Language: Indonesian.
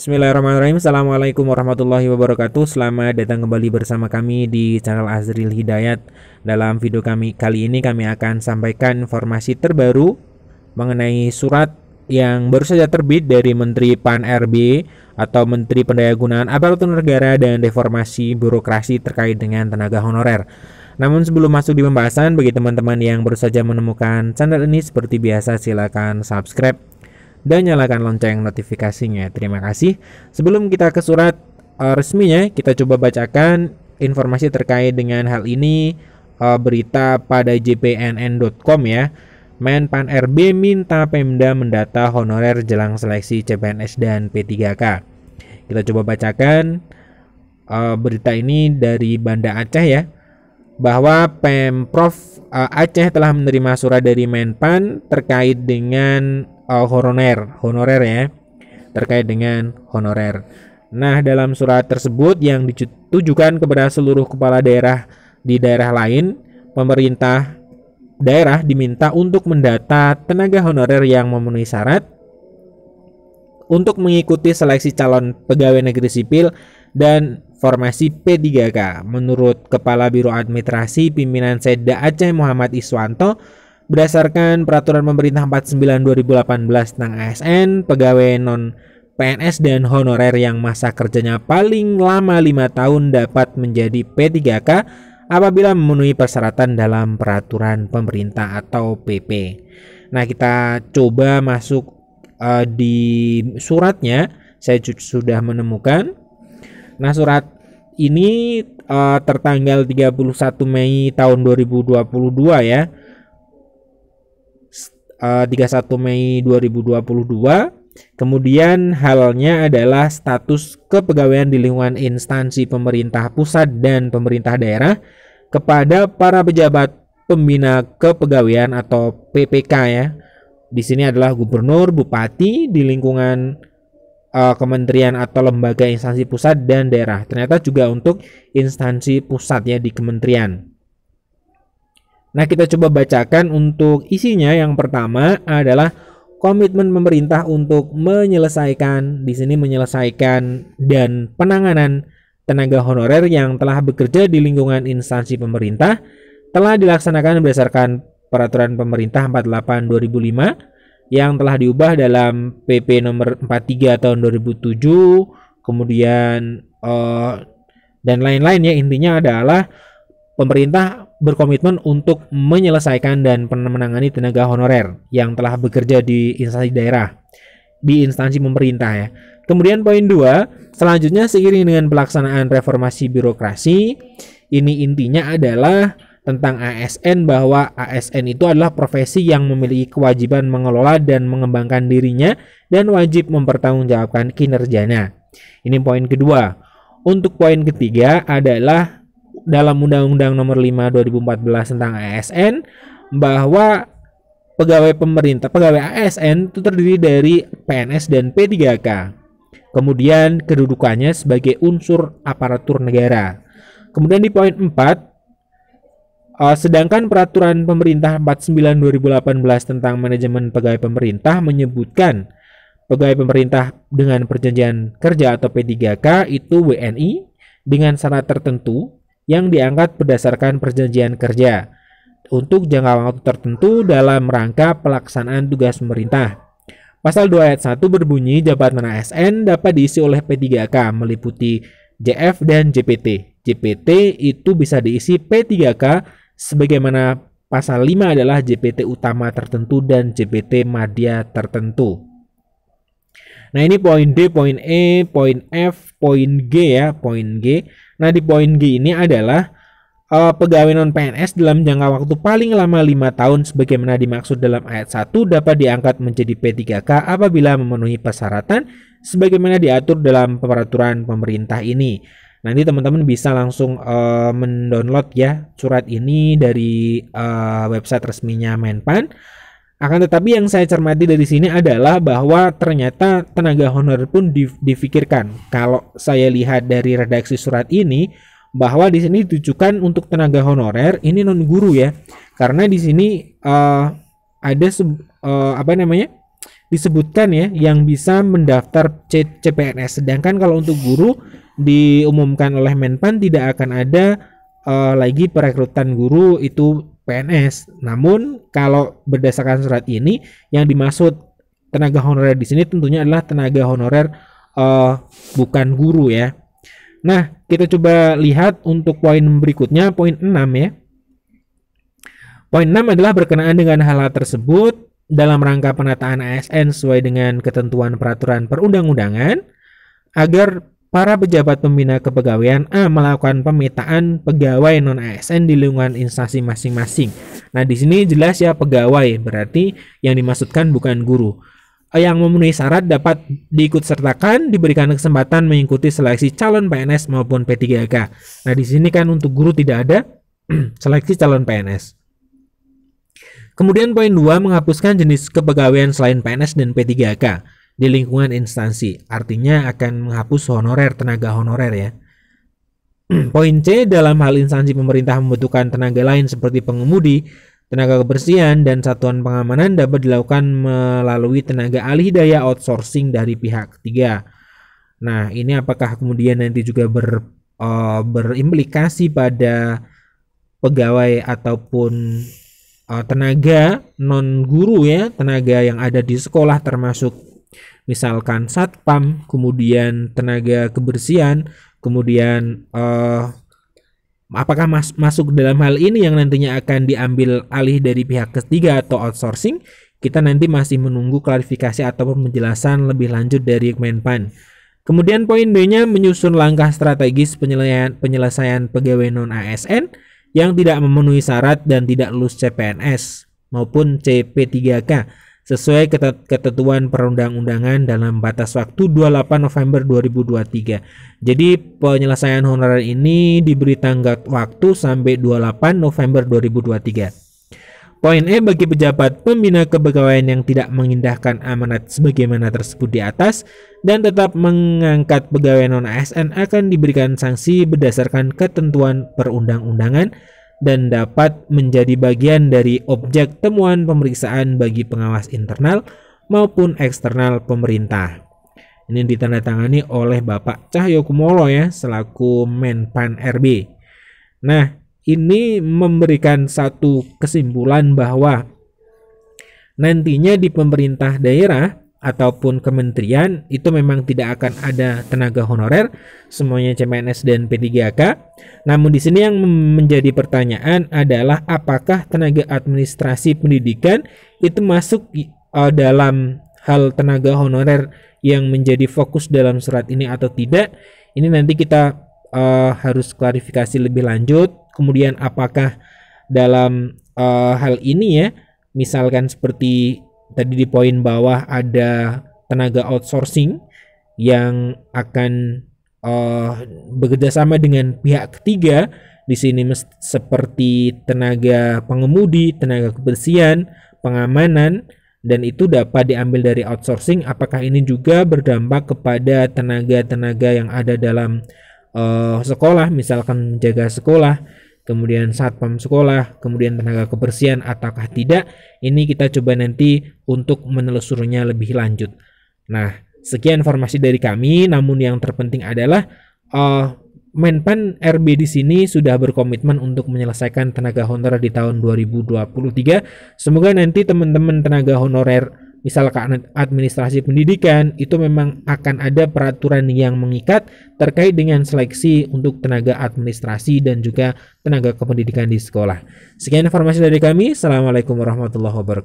Bismillahirrahmanirrahim. Assalamualaikum warahmatullahi wabarakatuh. Selamat datang kembali bersama kami di channel Azril Hidayat. Dalam video kami kali ini kami akan sampaikan informasi terbaru mengenai surat yang baru saja terbit dari Menteri Pan-RB atau Menteri Pendayagunaan Aparatur Negara dan Reformasi Birokrasi terkait dengan tenaga honorer. Namun sebelum masuk di pembahasan, bagi teman-teman yang baru saja menemukan channel ini, seperti biasa silakan subscribe dan nyalakan lonceng notifikasinya. Terima kasih. Sebelum kita ke surat resminya, kita coba bacakan informasi terkait dengan hal ini. Berita pada jpnn.com ya. Menpan RB minta Pemda mendata honorer jelang seleksi CPNS dan P3K. Kita coba bacakan berita ini dari Banda Aceh ya, bahwa Pemprov Aceh telah menerima surat dari Menpan terkait dengan honorer ya, terkait dengan honorer. Nah, dalam surat tersebut yang ditujukan kepada seluruh kepala daerah di daerah lain, pemerintah daerah diminta untuk mendata tenaga honorer yang memenuhi syarat untuk mengikuti seleksi calon pegawai negeri sipil dan formasi P3K. Menurut Kepala Biro Administrasi Pimpinan Setda Aceh Muhammad Iswanto, berdasarkan Peraturan Pemerintah 49/2018 tentang ASN, pegawai non-PNS dan honorer yang masa kerjanya paling lama 5 tahun dapat menjadi P3K apabila memenuhi persyaratan dalam Peraturan Pemerintah atau PP. Nah, kita coba masuk di suratnya. Saya sudah menemukan. Nah, surat ini tertanggal 31 Mei tahun 2022 ya. 31 Mei 2022. Kemudian halnya adalah status kepegawaian di lingkungan instansi pemerintah pusat dan pemerintah daerah kepada para pejabat pembina kepegawaian atau PPK ya. Di sini adalah gubernur, bupati di lingkungan kementerian atau lembaga instansi pusat dan daerah. Ternyata juga untuk instansi pusat ya, di kementerian. Nah, kita coba bacakan untuk isinya. Yang pertama adalah komitmen pemerintah untuk menyelesaikan, di sini menyelesaikan dan penanganan tenaga honorer yang telah bekerja di lingkungan instansi pemerintah telah dilaksanakan berdasarkan Peraturan Pemerintah 48/2005 yang telah diubah dalam PP nomor 43 tahun 2007, kemudian dan lain-lain ya. Intinya adalah pemerintah berkomitmen untuk menyelesaikan dan menangani tenaga honorer yang telah bekerja di instansi daerah, di instansi pemerintah ya. Kemudian poin 2, selanjutnya seiring dengan pelaksanaan reformasi birokrasi, ini intinya adalah tentang ASN, bahwa ASN itu adalah profesi yang memiliki kewajiban mengelola dan mengembangkan dirinya dan wajib mempertanggungjawabkan kinerjanya. Ini poin kedua. Untuk poin ketiga adalah dalam Undang-Undang Nomor 5 2014 tentang ASN, bahwa pegawai pemerintah, pegawai ASN itu terdiri dari PNS dan P3K. Kemudian kedudukannya sebagai unsur aparatur negara. Kemudian di poin 4, sedangkan Peraturan Pemerintah 49/2018 tentang manajemen pegawai pemerintah menyebutkan pegawai pemerintah dengan perjanjian kerja atau P3K itu WNI dengan syarat tertentu yang diangkat berdasarkan perjanjian kerja untuk jangka waktu tertentu dalam rangka pelaksanaan tugas pemerintah. Pasal 2 ayat 1 berbunyi jabatan ASN dapat diisi oleh P3K meliputi JF dan JPT. JPT itu bisa diisi P3K sebagaimana pasal 5 adalah JPT utama tertentu dan JPT madya tertentu. Nah, ini poin D, poin E, poin F, poin G ya, poin G. Nah, di poin G ini adalah pegawai non PNS dalam jangka waktu paling lama 5 tahun sebagaimana dimaksud dalam ayat 1 dapat diangkat menjadi P3K apabila memenuhi persyaratan sebagaimana diatur dalam peraturan pemerintah ini. Nanti teman-teman bisa langsung mendownload ya surat ini dari website resminya Menpan. Akan tetapi yang saya cermati dari sini adalah bahwa ternyata tenaga honorer pun difikirkan. Kalau saya lihat dari redaksi surat ini, bahwa di sini ditujukan untuk tenaga honorer ini non guru ya. Karena di sini ada disebutkan ya yang bisa mendaftar CPNS. Sedangkan kalau untuk guru diumumkan oleh Menpan tidak akan ada lagi perekrutan guru itu PNS. Namun kalau berdasarkan surat ini yang dimaksud tenaga honorer di sini tentunya adalah tenaga honorer bukan guru ya. Nah, kita coba lihat untuk poin berikutnya, poin 6 ya. Poin 6 adalah berkenaan dengan hal tersebut dalam rangka penataan ASN sesuai dengan ketentuan peraturan perundang-undangan agar para pejabat pembina kepegawaian melakukan pemetaan pegawai non-ASN di lingkungan instansi masing-masing. Nah, di sini jelas ya pegawai, berarti yang dimaksudkan bukan guru. Yang memenuhi syarat dapat diikutsertakan, diberikan kesempatan mengikuti seleksi calon PNS maupun P3K. Nah, di sini kan untuk guru tidak ada seleksi calon PNS. Kemudian poin 2 menghapuskan jenis kepegawaian selain PNS dan P3K di lingkungan instansi. Artinya akan menghapus honorer, tenaga honorer ya. Poin C, dalam hal instansi pemerintah membutuhkan tenaga lain seperti pengemudi, tenaga kebersihan, dan satuan pengamanan dapat dilakukan melalui tenaga alih daya outsourcing dari pihak ketiga. Nah, ini apakah kemudian nanti juga berimplikasi pada pegawai ataupun tenaga non guru ya, tenaga yang ada di sekolah termasuk misalkan satpam, kemudian tenaga kebersihan, kemudian apakah masuk dalam hal ini yang nantinya akan diambil alih dari pihak ketiga atau outsourcing? Kita nanti masih menunggu klarifikasi ataupun penjelasan lebih lanjut dari Menpan. Kemudian poin B-nya menyusun langkah strategis penyelesaian pegawai non-ASN yang tidak memenuhi syarat dan tidak lulus CPNS maupun CP3K sesuai ketentuan perundang-undangan dalam batas waktu 28 November 2023. Jadi penyelesaian honorer ini diberi tenggat waktu sampai 28 November 2023. Poin E, bagi pejabat pembina kepegawaian yang tidak mengindahkan amanat sebagaimana tersebut di atas dan tetap mengangkat pegawai non-ASN akan diberikan sanksi berdasarkan ketentuan perundang-undangan dan dapat menjadi bagian dari objek temuan pemeriksaan bagi pengawas internal maupun eksternal pemerintah. Ini ditandatangani oleh Bapak Cahyokumolo ya selaku Menpan RB. Nah, ini memberikan satu kesimpulan bahwa nantinya di pemerintah daerah ataupun kementerian itu memang tidak akan ada tenaga honorer, semuanya CPNS dan P3K. Namun di sini yang menjadi pertanyaan adalah apakah tenaga administrasi pendidikan itu masuk dalam hal tenaga honorer yang menjadi fokus dalam surat ini atau tidak. Ini nanti kita harus klarifikasi lebih lanjut. Kemudian apakah dalam hal ini ya, misalkan seperti tadi di poin bawah ada tenaga outsourcing yang akan bekerjasama dengan pihak ketiga, di sini seperti tenaga pengemudi, tenaga kebersihan, pengamanan, dan itu dapat diambil dari outsourcing. Apakah ini juga berdampak kepada tenaga-tenaga yang ada dalam sekolah, misalkan menjaga sekolah, kemudian satpam sekolah, kemudian tenaga kebersihan ataukah tidak? Ini kita coba nanti untuk menelusurinya lebih lanjut. Nah, sekian informasi dari kami. Namun yang terpenting adalah Menpan RB di sini sudah berkomitmen untuk menyelesaikan tenaga honorer di tahun 2023. Semoga nanti teman-teman tenaga honorer misalkan administrasi pendidikan itu memang akan ada peraturan yang mengikat terkait dengan seleksi untuk tenaga administrasi dan juga tenaga kependidikan di sekolah. Sekian informasi dari kami. Assalamualaikum warahmatullahi wabarakatuh.